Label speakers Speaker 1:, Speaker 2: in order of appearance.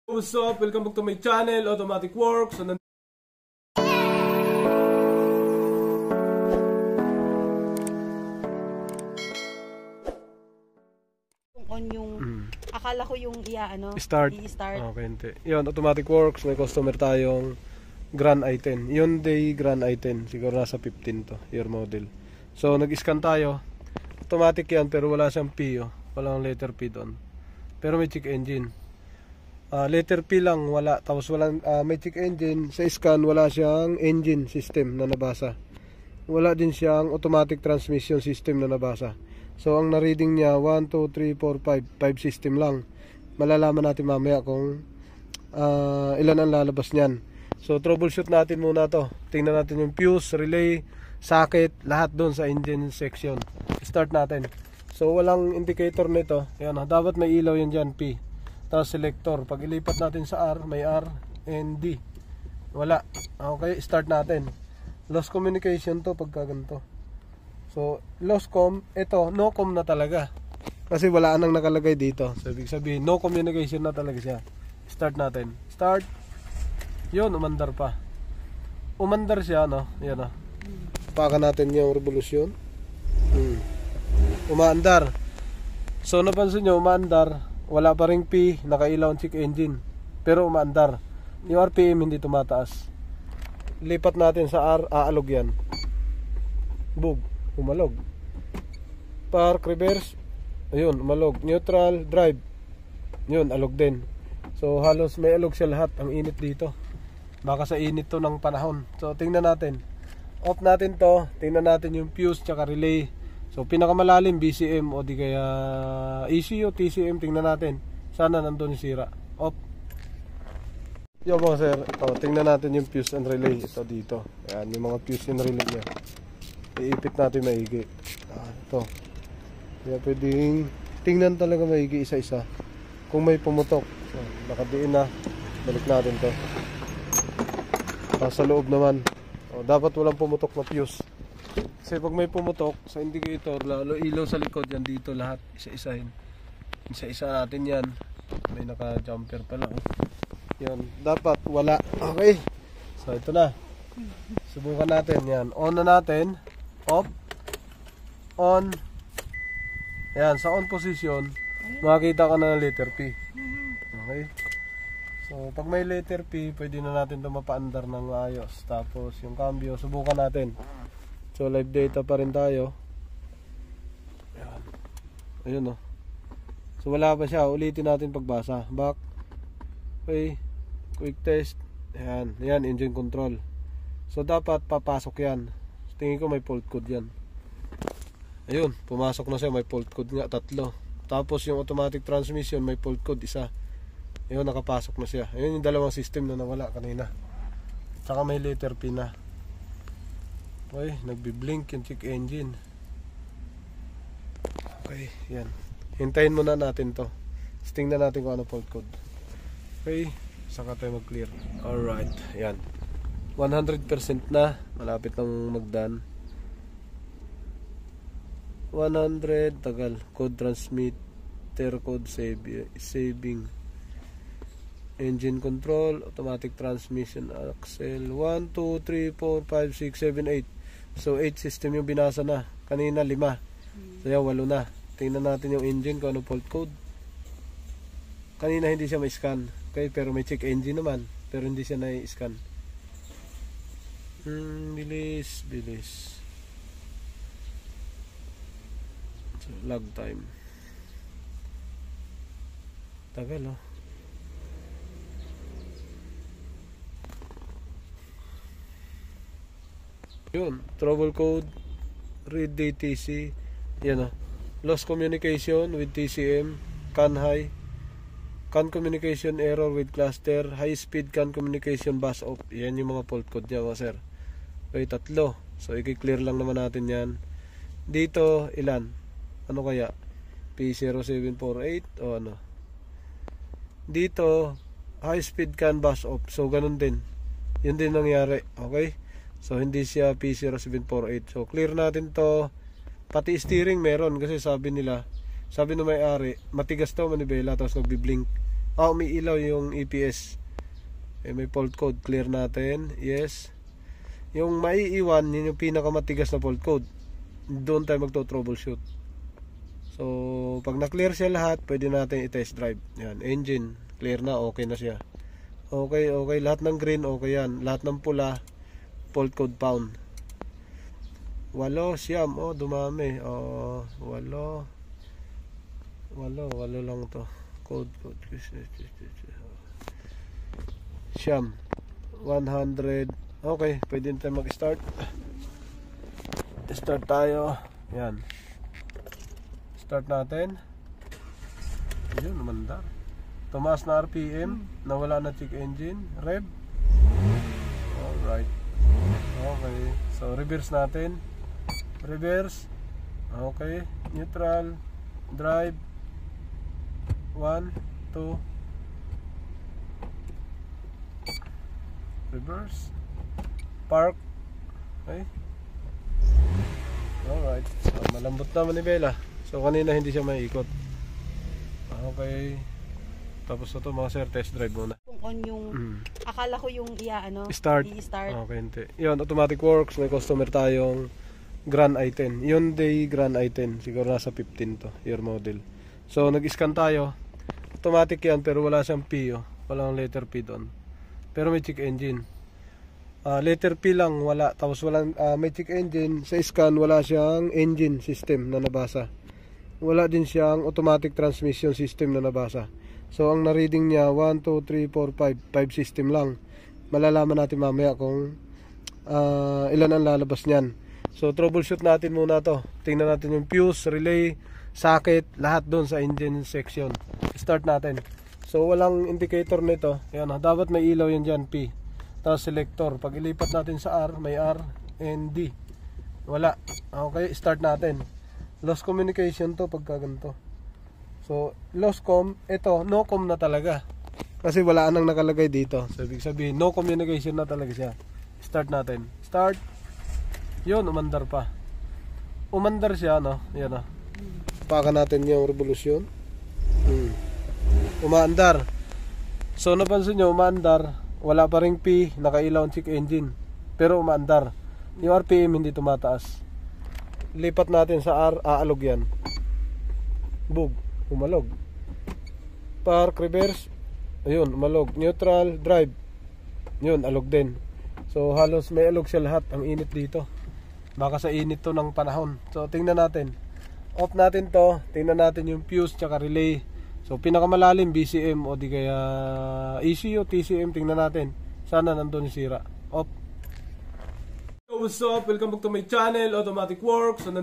Speaker 1: What's up? Welcome back to my channel, Automatic Works. So,
Speaker 2: on yung akala ko yung
Speaker 1: i-start. Okay, hindi. Yun, Automatic Works. May customer tayong Grand i10. Hyundai Grand i10. Siguro nasa 15 to, year model. So, nag-scan tayo. Automatic yan, pero wala siyang P. Oh. Walang letter P doon. Pero may check engine. Letter P lang wala, tapos walang may check engine. Sa scan wala siyang engine system na nabasa, wala din siyang automatic transmission system na nabasa. So ang na-reading niya 1, 2, 3, 4, 5 system lang. Malalaman natin mamaya kung ilan ang lalabas niyan. So troubleshoot natin muna to. Tingnan natin yung fuse, relay, socket, lahat doon sa engine section. Start natin. So walang indicator nito. Yan, dapat may ilaw yan dyan, P. Tapos selector, pag ilipat natin sa R, may R and D. Wala. Okay, start natin. Lost communication to pagka ganito. So, lost com, ito, no com na talaga. Kasi wala nang nakalagay dito. So, ibig sabihin, no communication na talaga siya. Start natin. Start. Yun, umandar pa. Umandar siya, no? Yan, no? Paka natin yung revolution. Umaandar. So, napansin nyo, umaandar. Wala pa ring P, nakailaw ang check engine, pero umaandar. Yung RPM hindi tumataas. Lipat natin sa R, aalog yan. Bug, umalog. Park, reverse, ayun, umalog. Neutral, drive, yun, alog din. So halos may alog siya lahat. Ang init dito, baka sa init to ng panahon. So tingnan natin, off natin to. Tingnan natin yung fuse tsaka relay. So pinakamalalim BCM o di kaya ECU, TCM, tingnan natin. Sana nandun yung sira. Off. Yo mga sir, ito, tingnan natin yung fuse and relay. Ito dito. Ayan, yung mga fuse and relay niya. Iipit natin maigi. Ito. Kaya pwedeng tingnan talaga maigi isa-isa. Kung may pumutok. So, nakadiin na. Balik natin to. Sa loob naman. Dapat walang pumutok na fuse. Kasi pag may pumutok sa indicator, lalo ilaw sa likod yan dito lahat, isa-isahin. Isa-isa natin yan. May naka-jumper pala. Yan, dapat wala. Okay. So ito na. Subukan natin yan. On na natin. Off. On. Yan, sa on position, makikita ka na ng letter P. Okay. So pag may letter P, pwede na natin ito mapaandar ng ayos. Tapos yung cambio, subukan natin. So live data pa rin tayo. Ayan. Ayun, oh. So wala pa siya. Ulitin natin pagbasa. Back. Okay. Quick test. Ayan. Ayan, engine control. So dapat papasok yan. Tingin ko may fault code yan. Ayun, pumasok na siya. May fault code nga, 3. Tapos yung automatic transmission, may fault code, 1. Ayun, nakapasok na siya. Ayun yung dalawang system na nawala kanina. Saka may letter P na. Okay, nagbi-blink yung check engine. Okay, yan. Hintayin muna natin to. Tingnan natin kung ano fault code. Okay, saka tayo mag-clear. Alright, yan. 100% na. Malapit nang magdone. 100, tagal. Code transmitter, code saving. Engine control, automatic transmission, axle. 1, 2, 3, 4, 5, 6, 7, 8. So 8 system yung binasa na. Kanina 5. So yan, 8 na. Tingnan natin yung engine kung ano fault code. Kanina hindi siya may scan. Okay, pero may check engine naman. Pero hindi siya na-scan. Bilis. So lag time. Tagal, oh. Yun, trouble code, read DTC, yan, o. Lost communication with TCM, CAN high, CAN communication error with cluster, high speed CAN communication bus off. Yan yung mga fault code niya, mga sir. Okay, 3. So i-clear lang naman natin yan. Dito, ilan? Ano kaya? P0748 o ano? Dito, high speed CAN bus off. So ganun din. Yun din nangyari. Okay? So hindi siya P0748. So clear natin to. Pati steering meron kasi sabi nila, sabi ng may-ari, matigas daw manibela tapos nagbi-blink. umiilaw yung EPS. May fault code, clear natin. Yes. Yung maiiwan, yun yung pinakamatigas na fault code. Doon tayo magto-troubleshoot. So, pag na-clear siya lahat, pwede natin i-test drive. Yan, engine, clear na, okay na siya. Okay, lahat ng green, okay yan. Lahat ng pula, fault code found. 8, siyam, dumami. 8 lang to. Code. Siyam, 100. Okay, pwede tayo mag-start. Start tayo. Yan. Start natin. Yun, umandar. Tumaas na RPM. Nawala na check engine. Rev. Alright. Okay. So, reverse natin. Reverse. Okay. Neutral. Drive. 1, 2. Reverse. Park. Okay. Alright. So, malambot na manibela. So, kanina hindi siya maiikot. Okay. Tapos ito mga sir, test drive muna.
Speaker 2: Kung on yung, akala ko yung
Speaker 1: start.
Speaker 2: i-start.
Speaker 1: Okay, hindi. Yun, automatic works. May customer tayong Grand i10. Hyundai Grand i10. Siguro nasa 15 to, year model. So, nag-scan tayo. Automatic yan, pero wala siyang P. Walang letter P doon. Pero may check engine. Letter P lang wala, tapos walang may check engine. Sa scan wala siyang engine system na nabasa, wala din siyang automatic transmission system na nabasa. So ang na-reading niya 1, 2, 3, 4, 5 system lang. Malalaman natin mamaya kung ilan ang lalabas niyan. So troubleshoot natin muna to. Tingnan natin yung fuse, relay, socket, lahat doon sa engine section. Start natin. So walang indicator nito. Ayan, dapat may ilaw yan dyan, P. Tapos selector, pag ilipat natin sa R, may R and D. Wala. Okay, start natin. Lost communication to pagka ganito. So, lost com, ito, no com na talaga. Kasi wala nang nakalagay dito. So, ibig sabihin, no communication na talaga siya. Start natin. Start. Yun, umandar pa. Umandar siya, no? Yan, no? Paka natin yung revolution. Umaandar. So, napansin nyo, umaandar. Wala pa ring P, nakailaw ang check engine. Pero umaandar. Yung RPM hindi tumataas. Lipat natin sa R, aalog yan. Bug, umalog. Park, reverse. Ayun, umalog. Neutral, drive. Yun, alog din. So halos may alog siya lahat. Ang init dito. Baka sa init to ng panahon. So tingnan natin. Off natin to. Tingnan natin yung fuse tsaka relay. So pinakamalalim BCM o di kaya ECU, TCM, tingnan natin. Sana nandun yung sira. Off. Yo, what's up? Welcome back to my channel, Automatic Works. So